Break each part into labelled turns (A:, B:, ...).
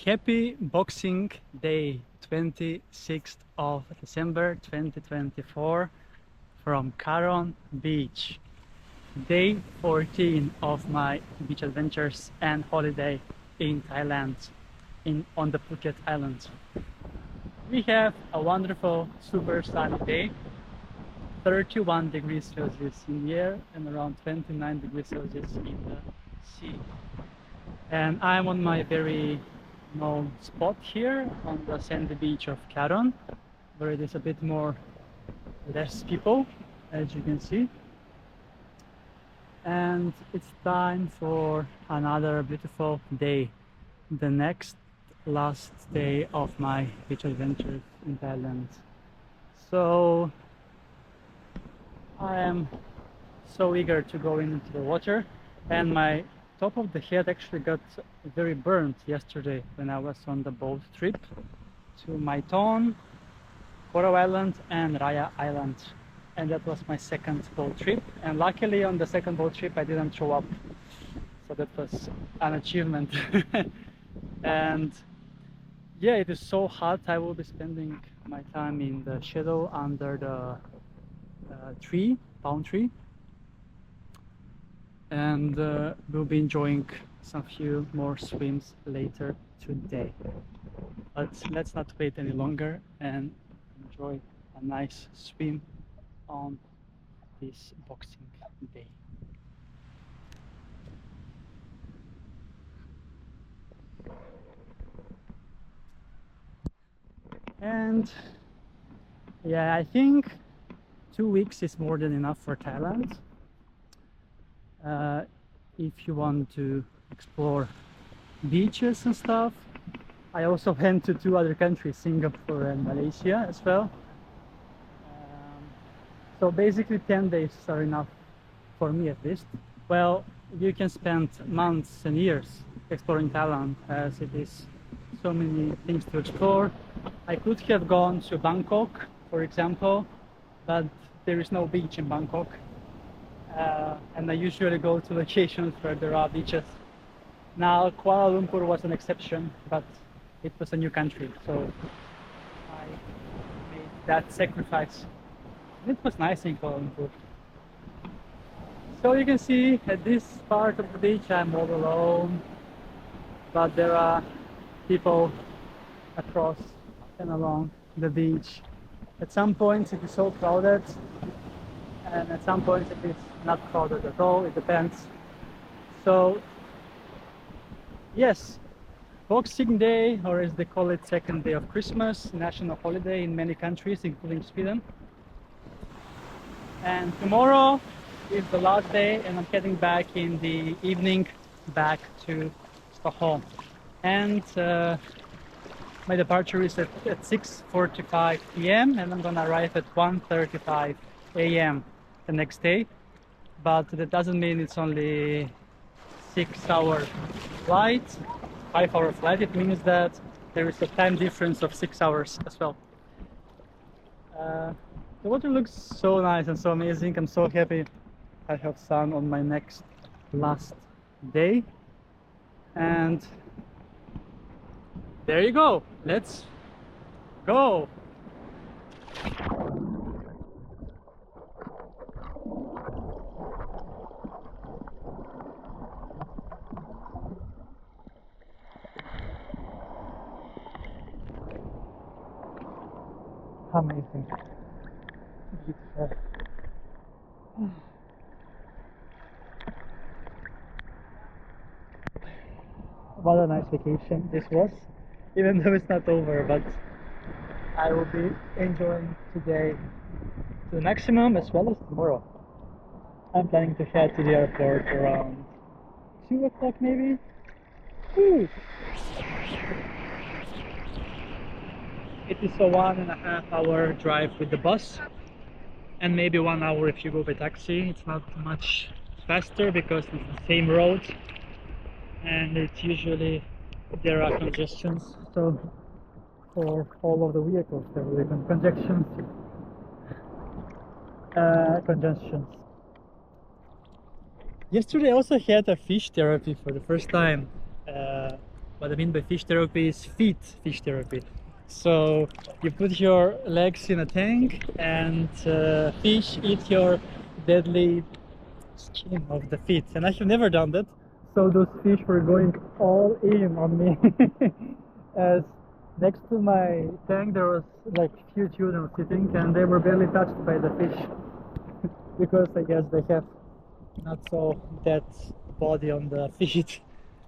A: Happy Boxing Day, 26th of December 2024 from Karon Beach. Day 14 of my beach adventures and holiday in Thailand, on the Phuket Island. We have a wonderful, super sunny day, 31 degrees Celsius in the air and around 29 degrees Celsius in the sea. And I'm on my very known spot here on the sandy beach of Karon, where it is a bit less people, as you can see. And it's time for another beautiful day, the last day of my beach adventures in Thailand. So I am so eager to go into the water, and my top of the head actually got very burnt yesterday when I was on the boat trip to Maiton, Coral Island and Raya Island, and that was my second boat trip. And luckily on the second boat trip I didn't throw up, so that was an achievement. And yeah, it is so hot. I will be spending my time in the shadow under the palm tree, and we'll be enjoying some few more swims later today. But let's not wait any longer and enjoy a nice swim on this Boxing Day. And yeah, I think 2 weeks is more than enough for Thailand. If you want to explore beaches and stuff. I also went to 2 other countries, Singapore and Malaysia as well. So basically 10 days are enough for me, at least. Well, you can spend months and years exploring Thailand, as it is so many things to explore. I could have gone to Bangkok, for example, but there is no beach in Bangkok. And I usually go to locations where there are beaches. Now Kuala Lumpur was an exception, but it was a new country, so I made that sacrifice. And it was nice in Kuala Lumpur. So you can see at this part of the beach I'm all alone, but there are people across and along the beach. At some points it is so crowded, and at some points it is not crowded at all. It depends. So yes, Boxing Day, or as they call it, second day of Christmas, national holiday in many countries, including Sweden. And tomorrow is the last day, and I'm heading back in the evening back to Stockholm. And my departure is at 6:45 p.m. and I'm gonna arrive at 1:35 a.m. the next day. But that doesn't mean it's only 6-hour flight, 5-hour flight. It means that there is a time difference of 6 hours as well. The water looks so nice and so amazing. I'm so happy I have sun on my last day. And there you go. Let's go. Amazing. Beautiful. What a nice vacation this was, even though it's not over, but I will be enjoying today to the maximum, as well as tomorrow. I'm planning to head to the airport around 2 o'clock maybe. Woo! It is a 1.5 hour drive with the bus, and maybe 1 hour if you go by taxi. It's not much faster because it's the same road, and it's usually there are congestions. So for all of the vehicles there will be congestions. Yesterday I also had a fish therapy for the first time. What I mean by fish therapy is feet fish therapy. So you put your legs in a tank and fish eat your deadly skin of the feet. And I have never done that. So those fish were going all in on me. As next to my tank there was like few children sitting and they were barely touched by the fish. Because I guess they have not so that body on the feet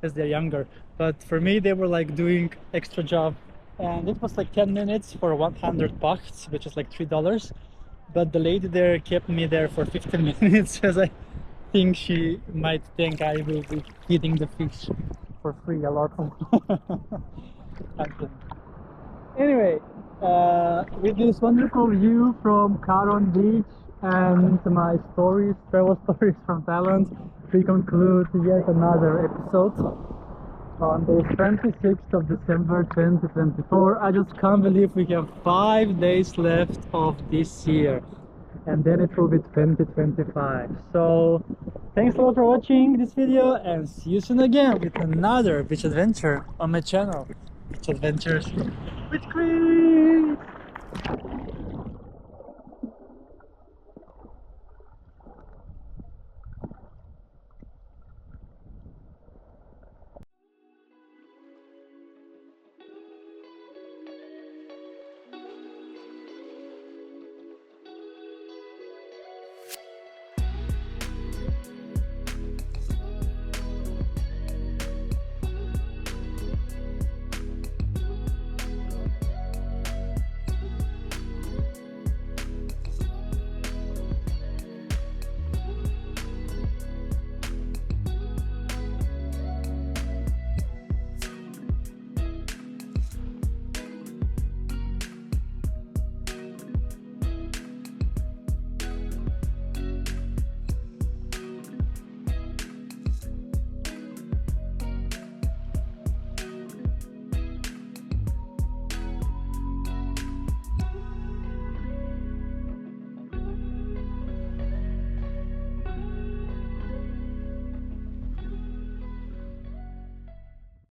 A: as they're younger. But for me they were like doing extra job, and it was like 10 minutes for 100 bahts, which is like $3. But the lady there kept me there for 15 minutes as I think she might think I will be feeding the fish for free a lot. I think. Anyway, with this wonderful view from Karon Beach and my stories, travel stories from Thailand, we conclude yet another episode on the 26th of December 2024. I just can't believe we have 5 days left of this year, and then it will be 2025. So thanks a lot for watching this video, and see you soon again with another beach adventure on my channel, Beach Adventures with Chris.